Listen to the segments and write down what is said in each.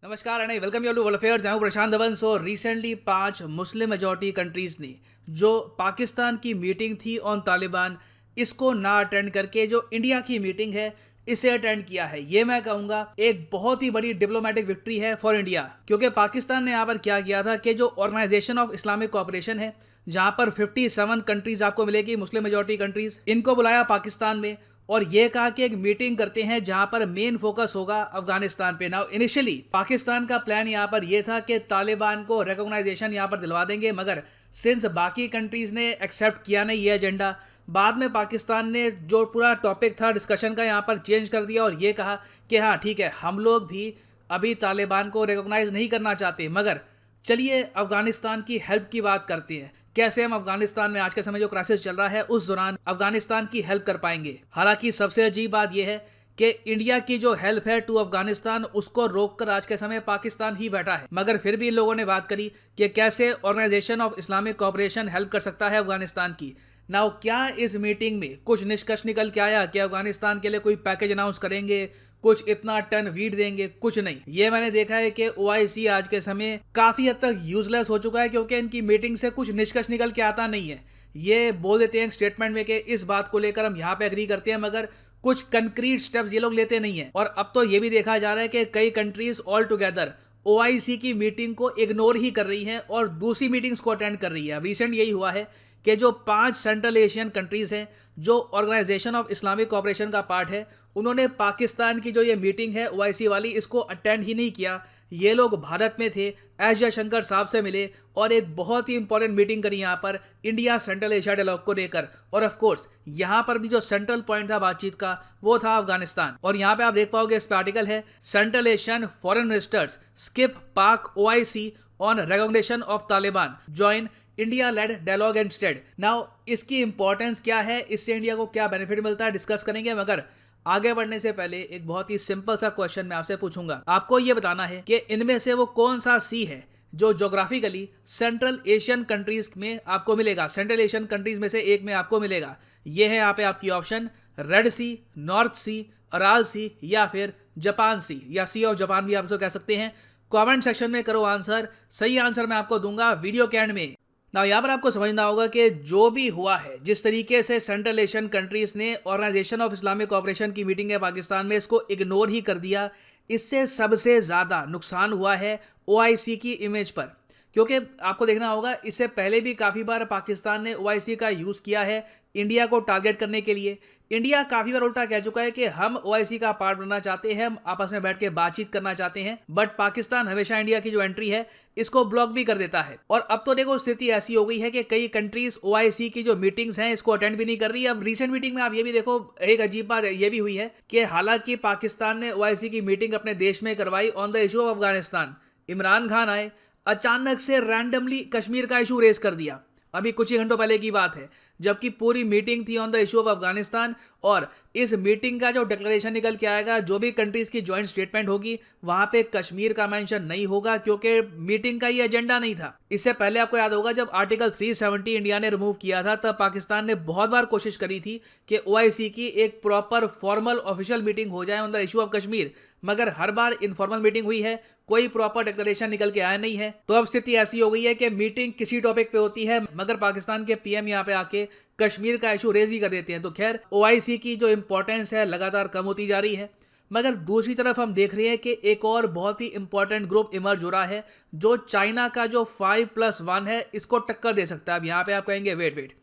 नमस्कार and welcome you to world affairs. मैं हूं Prashant Dhawan. So recently 5 Muslim majority countries ने जो पाकिस्तान की मीटिंग थी ऑन तालिबान, इसको ना अटेंड करके जो इंडिया की मीटिंग है इसे अटेंड किया है। ये मैं कहूंगा एक बहुत ही बड़ी डिप्लोमेटिक विक्ट्री है फॉर इंडिया, क्योंकि पाकिस्तान ने यहाँ पर क्या किया था कि जो ऑर्गेनाइजेशन ऑफ इस्लामिक कोऑपरेशन है, जहां पर 57 कंट्रीज आपको मिलेगी, मुस्लिम मेजॉरिटी कंट्रीज, इनको बुलाया पाकिस्तान में और ये कहा कि एक मीटिंग करते हैं जहां पर मेन फोकस होगा अफगानिस्तान पे। नाउ इनिशियली पाकिस्तान का प्लान यहां पर ये था कि तालिबान को रिकॉग्नाइजेशन यहां पर दिलवा देंगे, मगर सिंस बाकी कंट्रीज ने एक्सेप्ट किया नहीं ये एजेंडा, बाद में पाकिस्तान ने जो पूरा टॉपिक था डिस्कशन का यहां पर चेंज कर दिया और ये कहा कि हाँ ठीक है, हम लोग भी अभी तालिबान को रिकॉग्नाइज नहीं करना चाहते, मगर चलिए अफगानिस्तान की हेल्प की बात करते हैं। कैसे हम अफगानिस्तान में आज के समय जो क्राइसिस चल रहा है उस दौरान अफगानिस्तान की हेल्प कर पाएंगे। हालांकि सबसे अजीब बात यह है कि इंडिया की जो हेल्प है टू अफगानिस्तान, उसको रोककर आज के समय पाकिस्तान ही बैठा है, मगर फिर भी इन लोगों ने बात करी कि कैसे Organisation of Islamic Cooperation help कर सकता है अफगानिस्तान की। नाउ क्या इस मीटिंग में कुछ निष्कर्ष निकल के आया कि अफगानिस्तान के लिए कोई पैकेज अनाउंस करेंगे, कुछ इतना टन वीट देंगे? कुछ नहीं। ये मैंने देखा है कि ओआईसी आज के समय काफी हद तक यूजलेस हो चुका है, क्योंकि इनकी मीटिंग से कुछ निष्कर्ष निकल के आता नहीं है। ये बोल देते हैं स्टेटमेंट में कि इस बात को लेकर हम यहाँ पे एग्री करते हैं, मगर कुछ कंक्रीट स्टेप्स ये लोग लेते नहीं है। और अब तो ये भी देखा जा रहा है कि कई कंट्रीज ऑल टुगेदर ओआईसी की मीटिंग को इग्नोर ही कर रही है और दूसरी मीटिंग्स को अटेंड कर रही है। अब रिसेंट यही हुआ है कि जो 5 सेंट्रल एशियन कंट्रीज हैं जो ऑर्गेनाइजेशन ऑफ इस्लामिक कोऑपरेशन का पार्ट है, उन्होंने पाकिस्तान की जो ये मीटिंग है ओआईसी वाली, इसको अटेंड ही नहीं किया। ये लोग भारत में थे, एस जयशंकर साहब से मिले और एक बहुत ही इंपॉर्टेंट मीटिंग करी यहाँ पर इंडिया सेंट्रल एशिया डायलॉग को लेकर। और ऑफ कोर्स यहाँ पर भी जो सेंट्रल पॉइंट था बातचीत का वो था अफगानिस्तान। और यहाँ पे आप देख पाओगे इस पे आर्टिकल है, central Asian foreign ministers skip Pak OIC on recognition of Taliban, join India led dialogue instead. Now इसकी इंपॉर्टेंस क्या है, इससे इंडिया को क्या बेनिफिट मिलता है, डिस्कस करेंगे। मगर आगे बढ़ने से पहले एक बहुत ही सिंपल सा क्वेश्चन मैं आपसे पूछूंगा। आपको यह बताना है कि इनमें से वो कौन सा सी है जो ज्योग्राफिकली सेंट्रल एशियन कंट्रीज में आपको मिलेगा। सेंट्रल एशियन कंट्रीज में से एक में आपको मिलेगा। ये है यहाँ पे आपकी ऑप्शन, रेड सी, नॉर्थ सी, अराल सी या फिर जापान सी, या सी ऑफ जापान भी आप इसको कह सकते हैं। कमेंट सेक्शन में करो आंसर। सही आंसर मैं आपको दूंगा वीडियो के एंड में। ना यहाँ पर आपको समझना होगा कि जो भी हुआ है, जिस तरीके से सेंट्रल एशियन कंट्रीज ने ऑर्गेनाइजेशन ऑफ इस्लामिक कोऑपरेशन की मीटिंग है पाकिस्तान में, इसको इग्नोर ही कर दिया, इससे सबसे ज़्यादा नुकसान हुआ है ओआईसी की इमेज पर। क्योंकि आपको देखना होगा, इससे पहले भी काफ़ी बार पाकिस्तान ने ओआईसी का यूज़ किया है इंडिया को टारगेट करने के लिए। इंडिया काफ़ी बार उल्टा कह चुका है कि हम ओआईसी का पार्ट बनना चाहते हैं, हम आपस में बैठ के बातचीत करना चाहते हैं, बट पाकिस्तान हमेशा इंडिया की जो एंट्री है इसको ब्लॉक भी कर देता है। और अब तो देखो स्थिति ऐसी हो गई है कि कई कंट्रीज ओआईसी की जो मीटिंग्स हैं इसको अटेंड भी नहीं कर रही। अब रिसेंट मीटिंग में आप ये भी देखो, एक अजीब बात ये भी हुई है कि हालांकि पाकिस्तान ने ओआईसी की मीटिंग अपने देश में करवाई on the issue of Afghanistan, Imran Khan आए, अचानक से रैंडमली कश्मीर का इशू रेज कर दिया। अभी कुछ ही घंटों पहले की बात है, जबकि पूरी मीटिंग थी on the issue of Afghanistan. और इस मीटिंग का जो डिक्लेरेशन निकल के आएगा, जो भी कंट्रीज की ज्वाइंट स्टेटमेंट होगी, वहां पे कश्मीर का मेंशन नहीं होगा, क्योंकि मीटिंग का ये एजेंडा नहीं था। इससे पहले आपको याद होगा जब आर्टिकल 370 इंडिया ने रिमूव किया था, तब पाकिस्तान ने बहुत बार कोशिश करी थी कि ओआईसी की एक प्रॉपर फॉर्मल ऑफिशियल मीटिंग हो जाए on the issue of Kashmir, मगर हर बार इनफॉर्मल मीटिंग हुई है, कोई प्रॉपर डिक्लेरेशन निकल के आया नहीं है। तो अब स्थिति ऐसी हो गई है कि मीटिंग किसी टॉपिक पे होती है, मगर पाकिस्तान के पीएम यहाँ पे आके कश्मीर का इशू रेज ही कर देते हैं। तो खैर ओआईसी की जो इंपॉर्टेंस है लगातार कम होती जा रही है। मगर दूसरी तरफ हम देख रहे हैं कि एक और बहुत ही इंपॉर्टेंट ग्रुप इमर्ज हो रहा है, जो चाइना का जो 5+1 है इसको टक्कर दे सकता है। अब यहाँ पे आप कहेंगे वेट,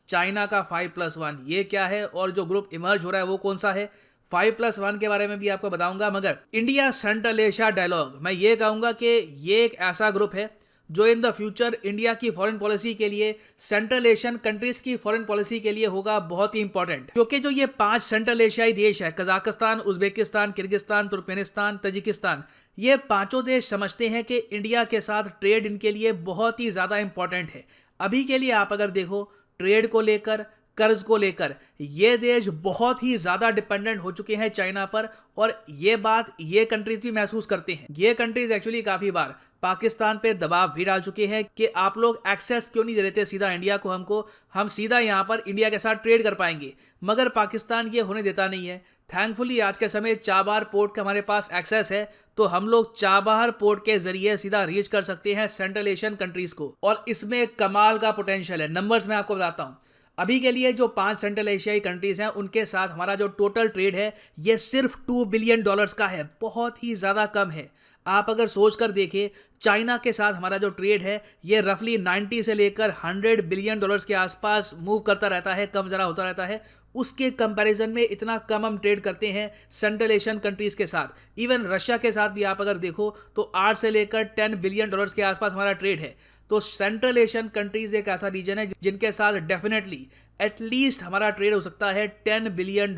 चाइना का 5+1 ये क्या है, और जो ग्रुप इमर्ज हो रहा है वो कौन सा है? 5+1 के बारे में भी आपको बताऊंगा। मगर इंडिया सेंट्रल एशिया डायलॉग, मैं ये कहूंगा कि ये एक ऐसा ग्रुप है जो इन द फ्यूचर इंडिया की फॉरेन पॉलिसी के लिए, सेंट्रल एशियन कंट्रीज की फॉरेन पॉलिसी के लिए होगा बहुत ही इंपॉर्टेंट। क्योंकि जो ये 5 सेंट्रल एशियाई देश है, Kazakhstan, Uzbekistan, Kyrgyzstan, Turkmenistan, Tajikistan, ये पांचों देश समझते हैं कि इंडिया के साथ ट्रेड इनके लिए बहुत ही ज्यादा इंपॉर्टेंट है। अभी के लिए आप अगर देखो, ट्रेड को लेकर, कर्ज को लेकर ये देश बहुत ही ज्यादा डिपेंडेंट हो चुके हैं चाइना पर, और ये बात ये कंट्रीज भी महसूस करते हैं। ये कंट्रीज एक्चुअली काफी बार पाकिस्तान पे दबाव भी डाल चुके हैं कि आप लोग एक्सेस क्यों नहीं दे रहे थे सीधा इंडिया को, हमको हम सीधा यहाँ पर इंडिया के साथ ट्रेड कर पाएंगे, मगर पाकिस्तान ये होने देता नहीं है। थैंकफुली आज के समय चाबहार पोर्ट का हमारे पास एक्सेस है, तो हम लोग चाबहार पोर्ट के जरिए सीधा रीच कर सकते हैं सेंट्रल एशियन कंट्रीज को, और इसमें कमाल का पोटेंशियल है। नंबर्स मैं आपको बताता हूँ। अभी के लिए जो 5 सेंट्रल एशियाई कंट्रीज हैं उनके साथ हमारा जो टोटल ट्रेड है ये सिर्फ $2 बिलियन का है, बहुत ही ज़्यादा कम है। आप अगर सोच कर देखें, चाइना के साथ हमारा जो ट्रेड है ये रफली 90 से लेकर $100 बिलियन के आसपास मूव करता रहता है, कम ज़रा होता रहता है। उसके कंपैरिजन में इतना कम हम ट्रेड करते हैं सेंट्रल एशियन कंट्रीज़ के साथ। इवन रशिया के साथ भी आप अगर देखो तो 8 से लेकर $10 बिलियन के आसपास हमारा ट्रेड है। तो सेंट्रल एशियन कंट्रीज एक ऐसा रीजन है जिनके साथ डेफिनेटली एटलीस्ट हमारा ट्रेड हो सकता है $10 billion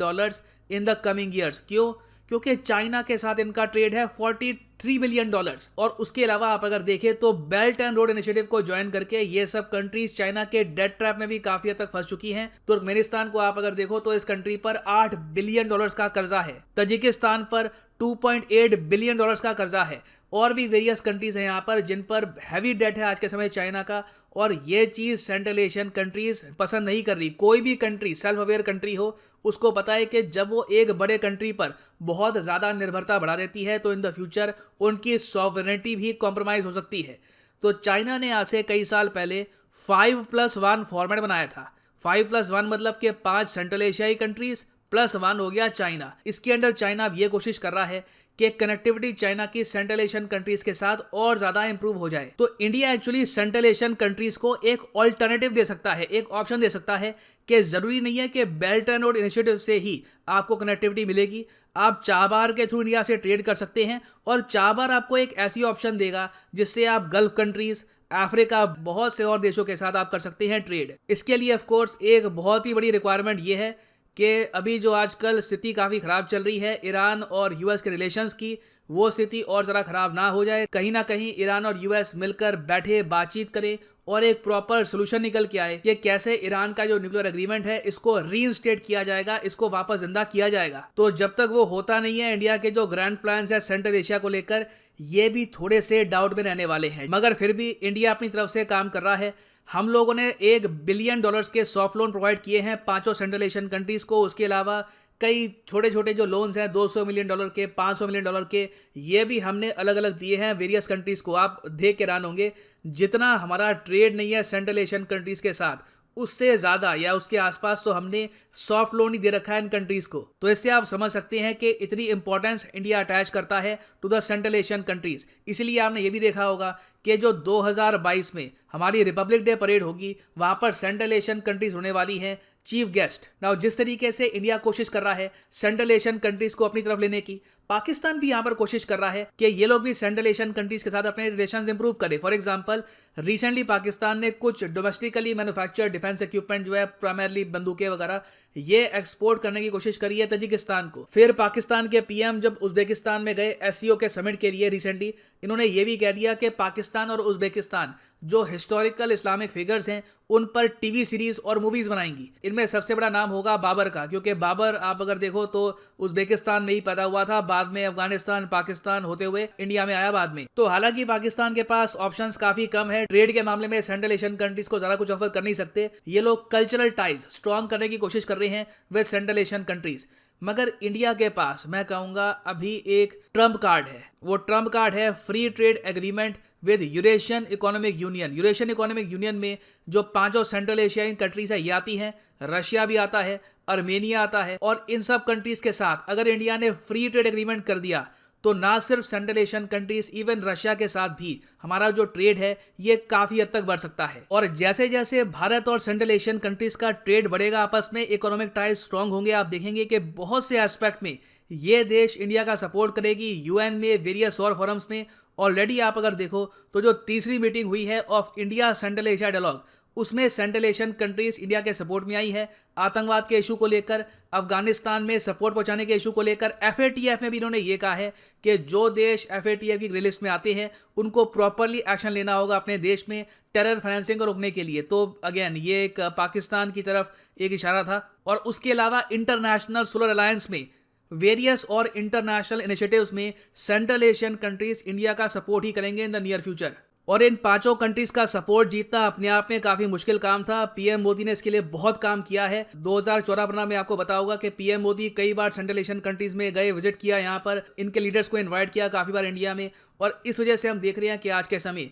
in the coming years. क्यों? क्योंकि चाइना के साथ इनका ट्रेड है $43 बिलियन, और उसके अलावा आप अगर देखें तो बेल्ट एंड रोड इनिशिएटिव को ज्वाइन करके ये सब कंट्रीज चाइना के डेट ट्रैप में भी काफी हद तक फंस चुकी हैं। तुर्कमेनिस्तान को आप अगर देखो तो इस कंट्री पर $8 बिलियन का कर्जा है, तजिकिस्तान पर $2.8 बिलियन का कर्जा है, और भी वेरियस कंट्रीज हैं यहाँ पर जिन पर हैवी डेट है आज के समय चाइना का, और ये चीज़ सेंट्रल एशियन कंट्रीज पसंद नहीं कर रही। कोई भी कंट्री सेल्फ अवेयर कंट्री हो उसको पता है कि जब वो एक बड़े कंट्री पर बहुत ज़्यादा निर्भरता बढ़ा देती है तो इन द फ्यूचर उनकी सॉवरेनिटी भी कॉम्प्रोमाइज़ हो सकती है। तो चाइना ने आज से कई साल पहले 5+1 फॉर्मेट बनाया था। 5+1 मतलब कि 5 सेंट्रल एशियाई कंट्रीज +1 हो गया चाइना। इसके अंडर चाइना अब ये कोशिश कर रहा है कि कनेक्टिविटी चाइना की सेंट्रल एशियन कंट्रीज के साथ और ज्यादा इंप्रूव हो जाए। तो India actually central Asian countries को एक ऑल्टरनेटिव दे सकता है, एक ऑप्शन दे सकता है कि जरूरी नहीं है कि बेल्ट एंड रोड इनिशिएटिव से ही आपको कनेक्टिविटी मिलेगी। आप चाबहार के थ्रू इंडिया से ट्रेड कर सकते हैं, और चाबहार आपको एक ऐसी ऑप्शन देगा जिससे आप गल्फ कंट्रीज, अफ्रीका, बहुत से और देशों के साथ आप कर सकते हैं ट्रेड। इसके लिए ऑफ कोर्स एक बहुत ही बड़ी रिक्वायरमेंट ये है कि अभी जो आजकल स्थिति काफ़ी ख़राब चल रही है ईरान और यूएस के रिलेशंस की, वो स्थिति और ज़रा ख़राब ना हो जाए। कहीं ना कहीं ईरान और यूएस मिलकर बैठे, बातचीत करें और एक प्रॉपर सोल्यूशन निकल के आए कि कैसे ईरान का जो न्यूक्लियर एग्रीमेंट है इसको रीइंस्टेट किया जाएगा, इसको वापस जिंदा किया जाएगा। तो जब तक वो होता नहीं है, इंडिया के जो ग्रैंड प्लान्स है सेंट्रल एशिया को लेकर ये भी थोड़े से डाउट में रहने वाले हैं। मगर फिर भी इंडिया अपनी तरफ से काम कर रहा है। हम लोगों ने $1 बिलियन के सॉफ्ट लोन प्रोवाइड किए हैं 5 सेंट्रल एशियन कंट्रीज को। उसके अलावा कई छोटे छोटे जो लोन्स हैं $200 मिलियन के, $500 मिलियन के, ये भी हमने अलग अलग दिए हैं वेरियस कंट्रीज को। आप देख के हैरान होंगे जितना हमारा ट्रेड नहीं है सेंट्रल एशियन कंट्रीज के साथ, उससे ज़्यादा या उसके आसपास तो हमने सॉफ्ट लोन ही दे रखा है इन कंट्रीज़ को। तो इससे आप समझ सकते हैं कि इतनी इंपॉर्टेंस इंडिया अटैच करता है to the Central Asian countries. इसलिए आपने ये भी देखा होगा कि जो 2022 में हमारी रिपब्लिक डे परेड होगी वहाँ पर सेंट्रल एशियन कंट्रीज़ होने वाली हैं चीफ गेस्ट। नाउ जिस तरीके से इंडिया कोशिश कर रहा है सेंट्रल एशियन कंट्रीज़ को अपनी तरफ लेने की, पाकिस्तान भी यहाँ पर कोशिश कर रहा है कि ये लोग भी सेंट्रल एशियन कंट्रीज के साथ अपने रिलेशंस इंप्रूव करें। फॉर एग्जांपल रिसेंटली पाकिस्तान ने कुछ डोमेस्टिकली मैन्युफैक्चर्ड डिफेंस इक्विपमेंट जो है प्राइमरली बंदूकें वगैरह ये एक्सपोर्ट करने की कोशिश करी है तजिकिस्तान को। फिर पाकिस्तान के पीएम जब उज्बेकिस्तान में गए एससीओ के समिट के लिए रिसेंटली, इन्होंने ये भी कह दिया कि पाकिस्तान और उज्बेकिस्तान जो हिस्टोरिकल इस्लामिक फिगर्स हैं उन पर टीवी सीरीज और मूवीज बनाएंगी। इनमें सबसे बड़ा नाम होगा बाबर का, क्योंकि बाबर आप अगर देखो तो उज्बेकिस्तान में ही पैदा हुआ था, बाद में अफगानिस्तान, पाकिस्तान होते हुए इंडिया में आया बाद में। तो हालांकि पाकिस्तान के पास ऑप्शंस काफी कम है, ट्रेड के मामले में सेंट्रल एशियन कंट्रीज को ज्यादा कुछ ऑफर कर नहीं सकते। ये लोग कल्चरल टाइज स्ट्रॉन्ग करने की कोशिश कर रहे हैं विद सेंट्रल एशियन कंट्रीज। मगर इंडिया के पास मैं कहूंगा अभी एक ट्रम्प कार्ड है, वो ट्रम्प कार्ड है free trade agreement with Eurasian economic union. Eurasian economic union में जो 5 सेंट्रल एशियाई कंट्रीज है ये आती हैं, रशिया भी आता है, अर्मेनिया आता है, और इन सब कंट्रीज के साथ अगर इंडिया ने फ्री ट्रेड एग्रीमेंट कर दिया तो ना सिर्फ central Asian countries, even Russia के साथ भी हमारा जो ट्रेड है ये काफी हद तक बढ़ सकता है। और जैसे जैसे भारत और सेंट्रल एशियन कंट्रीज का ट्रेड बढ़ेगा आपस में, इकोनॉमिक टाइज स्ट्रांग होंगे, आप देखेंगे कि बहुत से एस्पेक्ट में ये देश इंडिया का सपोर्ट करेगी, यूएन में, वेरियस और फोरम्स में। ऑलरेडी आप अगर देखो तो जो तीसरी मीटिंग हुई है of India Central Asia dialogue, उसमें सेंट्रल एशियन कंट्रीज इंडिया के सपोर्ट में आई है। आतंकवाद के इशू को लेकर, अफगानिस्तान में सपोर्ट पहुंचाने के इशू को लेकर, एफएटीएफ में भी इन्होंने ये कहा है कि जो देश एफएटीएफ की ग्रे लिस्ट में आते हैं उनको प्रॉपरली एक्शन लेना होगा अपने देश में टेरर फाइनेंसिंग को रोकने के लिए। तो अगेन ये एक पाकिस्तान की तरफ एक इशारा था। और उसके अलावा इंटरनेशनल सोलर अलायंस में वेरियस और इंटरनेशनल इनिशिएटिव्स में सेंट्रल एशियन कंट्रीज इंडिया का सपोर्ट ही करेंगे इन द नियर फ्यूचर। और इन पांचों कंट्रीज का सपोर्ट जीतना अपने आप में काफी मुश्किल काम था। पीएम मोदी ने इसके लिए बहुत काम किया है। 2014-15 में आपको पता होगा कि पीएम मोदी कई बार सेंट्रल एशियन कंट्रीज में गए, विजिट किया, यहाँ पर इनके लीडर्स को इन्वाइट किया काफी बार इंडिया में। और इस वजह से हम देख रहे हैं कि आज के समय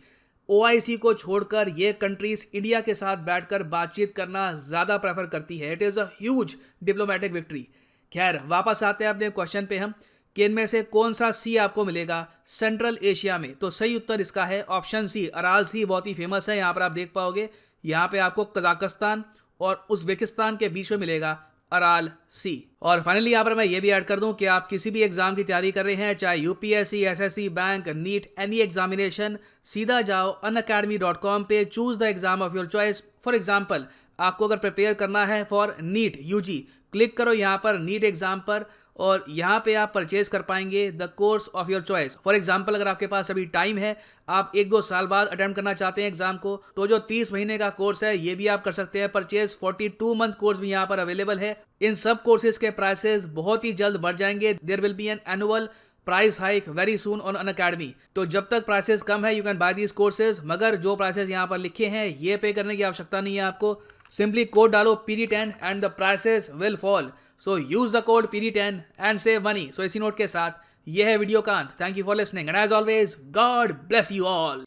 OIC को छोड़कर ये कंट्रीज इंडिया के साथ बैठकर बातचीत करना ज्यादा प्रेफर करती है। It is a huge diplomatic victory. खैर, वापस आते हैं अपने क्वेश्चन पे हम कि इनमें से कौन सा सी आपको मिलेगा सेंट्रल एशिया में। तो सही उत्तर इसका है ऑप्शन सी, अराल सी। बहुत ही फेमस है, यहाँ पर आप देख पाओगे। यहाँ पे आपको कजाकिस्तान और उज्बेकिस्तान के बीच में मिलेगा अराल सी। और फाइनली यहाँ पर मैं ये भी ऐड कर दूं कि आप किसी भी एग्जाम की तैयारी कर रहे हैं, चाहे UPSC, SSC, bank, NEET, any examination, सीधा जाओ unacademy.com पे, choose the exam of your choice. For example, आपको अगर प्रिपेयर करना है फॉर नीट UG, क्लिक करो यहाँ पर नीट एग्जाम पर और यहाँ पे आप परचेज कर पाएंगे the course of your choice. For example, अगर आपके पास अभी टाइम है, आप 1-2 साल बाद अटेम्प्ट करना चाहते हैं एग्जाम को, तो जो 30 महीने का कोर्स है ये भी आप कर सकते हैं परचेज। 42 मंथ कोर्स भी यहाँ पर अवेलेबल है। इन सब कोर्सेज के प्राइसेस बहुत ही जल्द बढ़ जाएंगे। There will be an annual price hike very soon on Unacademy. तो जब तक प्राइसेस कम है, you can buy these courses. मगर जो प्राइसेस यहाँ पर लिखे हैं ये पे करने की आवश्यकता नहीं है आपको। सिंपली कोड डालो PD10 and the prices will fall. So use the code PD10 and save money. So इसी नोट के साथ ये है वीडियो का अंत। Thank you for listening and as always God bless you all.